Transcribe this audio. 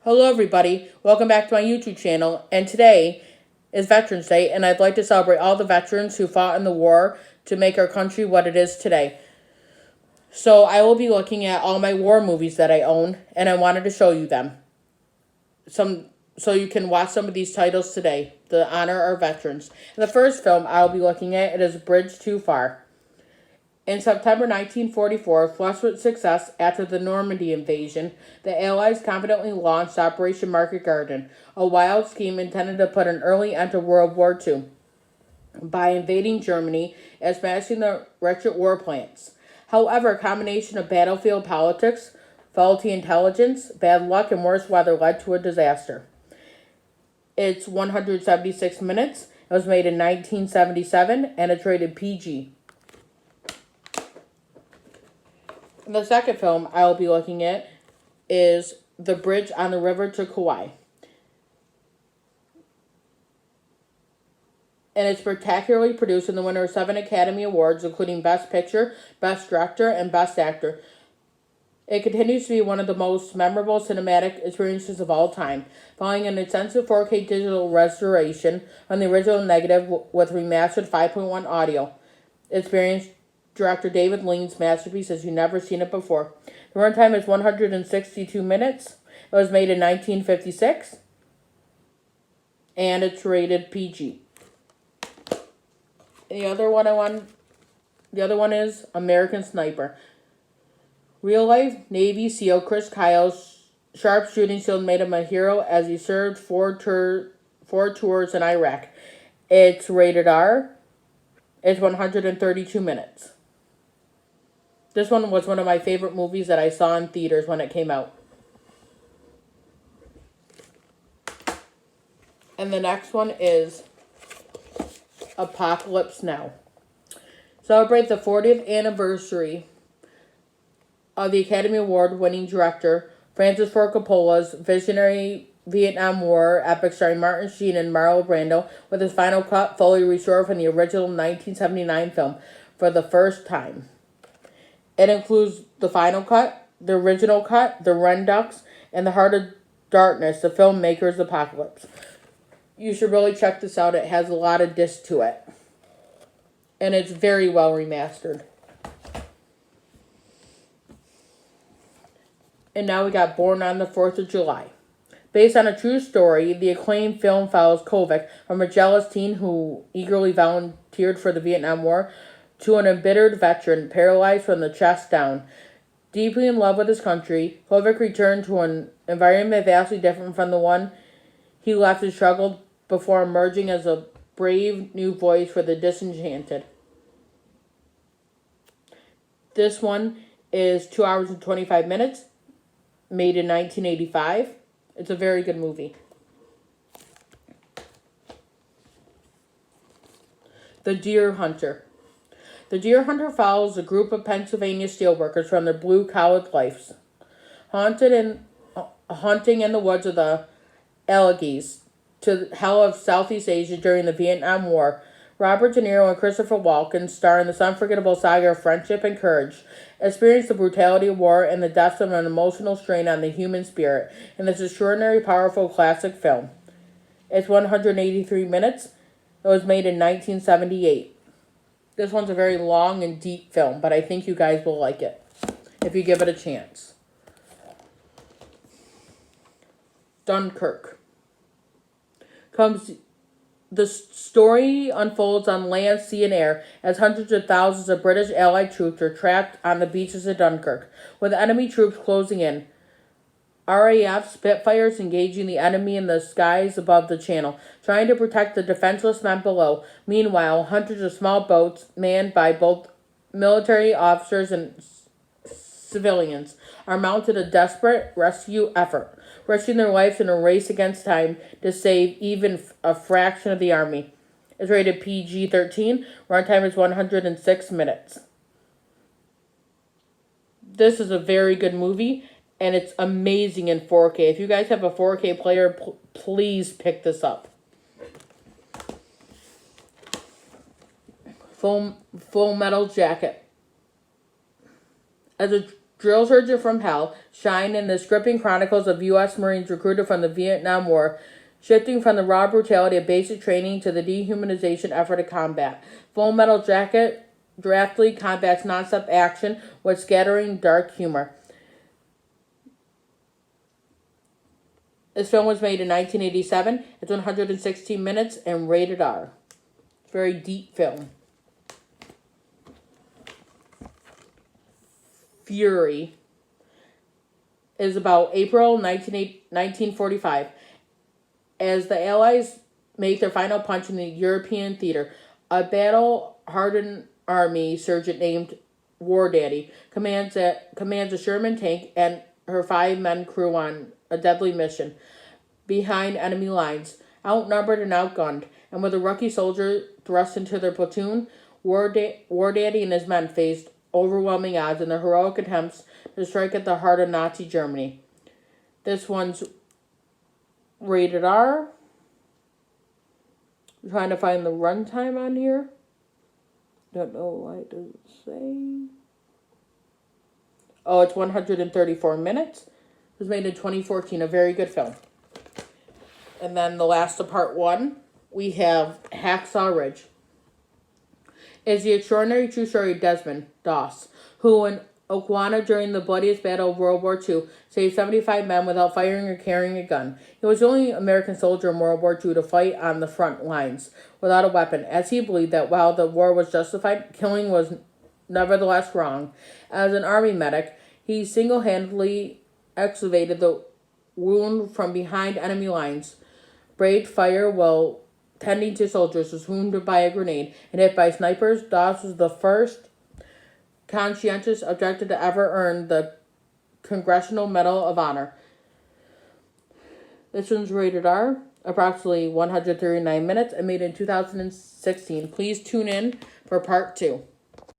Hello, everybody. Welcome back to my YouTube channel. And today is Veterans Day, and I'd like to celebrate all the veterans who fought in the war to make our country what it is today. So I will be looking at all my war movies that I own, and I wanted to show you them. So you can watch some of these titles today to honor our veterans. And the first film I'll be looking at is Bridge Too Far. In September 1944, flushed with success after the Normandy invasion, the Allies confidently launched Operation Market Garden, a wild scheme intended to put an early end to World War II by invading Germany and smashing the wretched war plants. However, a combination of battlefield politics, faulty intelligence, bad luck, and worse weather led to a disaster. It's 176 minutes. It was made in 1977, and it's rated PG. The second film I will be looking at is The Bridge on the River to Kauai. And it's spectacularly produced and the winner of 7 Academy Awards, including Best Picture, Best Director, and Best Actor. It continues to be one of the most memorable cinematic experiences of all time, following an extensive 4K digital restoration on the original negative with remastered 5.1 audio. Experience director David Lean's masterpiece as you've never seen it before. The runtime is 162 minutes. It was made in 1956. And it's rated PG. The other one is American Sniper. Real life Navy SEAL Chris Kyle's sharp shooting skills made him a hero as he served four tours in Iraq. It's rated R. It's 132 minutes. This one was one of my favorite movies that I saw in theaters when it came out. And the next one is Apocalypse Now. Celebrate the 40th anniversary of the Academy Award-winning director Francis Ford Coppola's visionary Vietnam War epic starring Martin Sheen and Marlon Brando, with his final cut fully restored from the original 1979 film for the first time. It includes the final cut, the original cut, the Redux, and the Heart of Darkness, the filmmaker's Apocalypse. You should really check this out. It has a lot of discs to it. And it's very well remastered. And now we got Born on the 4th of July. Based on a true story, the acclaimed film follows Kovic, a rebellious teen who eagerly volunteered for the Vietnam War, to an embittered veteran, paralyzed from the chest down. Deeply in love with his country, Kovic returned to an environment vastly different from the one he left and struggled before emerging as a brave new voice for the disenchanted. This one is 2 hours and 25 minutes, made in 1985. It's a very good movie. The Deer Hunter. The Deer Hunter follows a group of Pennsylvania steelworkers from their blue-collar lives, hunting in the woods of the Alleghenies to hell of Southeast Asia during the Vietnam War. Robert De Niro and Christopher Walken star in this unforgettable saga of friendship and courage, experience the brutality of war and the depths of an emotional strain on the human spirit in this extraordinary, powerful classic film. It's 183 minutes. It was made in 1978. This one's a very long and deep film, but I think you guys will like it if you give it a chance. Dunkirk. The story unfolds on land, sea, and air as hundreds of thousands of British Allied troops are trapped on the beaches of Dunkirk, with enemy troops closing in. RAF Spitfires engaging the enemy in the skies above the channel, trying to protect the defenseless men below. Meanwhile, hundreds of small boats, manned by both military officers and civilians, are mounted a desperate rescue effort, risking their lives in a race against time to save even a fraction of the army. It's rated PG-13. Runtime is 106 minutes. This is a very good movie, and it's amazing in 4K. If you guys have a 4K player, please pick this up. Full Metal Jacket. As a Drill Sergeant from Hell shine in the gripping chronicles of U.S. Marines recruited from the Vietnam War, shifting from the raw brutality of basic training to the dehumanization effort of combat. Full Metal Jacket draftly combats non-stop action with scattering dark humor. This film was made in 1987. It's 116 minutes and rated R. Very deep film. Fury is about April 1945. As the Allies make their final punch in the European theater, a battle-hardened army sergeant named War Daddy commands a Sherman tank and her 5-man crew on a deadly mission behind enemy lines. Outnumbered and outgunned, and with a rookie soldier thrust into their platoon, War Daddy and his men faced overwhelming odds in their heroic attempts to strike at the heart of Nazi Germany. This one's rated R. I'm trying to find the runtime on here. Don't know why it doesn't say. Oh, it's 134 minutes. It was made in 2014. A very good film. And then the last of part 1, we have Hacksaw Ridge. Is the extraordinary true story of Desmond Doss, who in Okinawa during the bloodiest battle of World War II saved 75 men without firing or carrying a gun. He was the only American soldier in World War II to fight on the front lines without a weapon, as he believed that while the war was justified, killing was nevertheless wrong. As an army medic, he single-handedly excavated the wound from behind enemy lines, braved fire while tending to soldiers, was wounded by a grenade, and hit by snipers. Doss was the first conscientious objector to ever earn the Congressional Medal of Honor. This one's rated R, approximately 139 minutes, and made in 2016. Please tune in for part 2.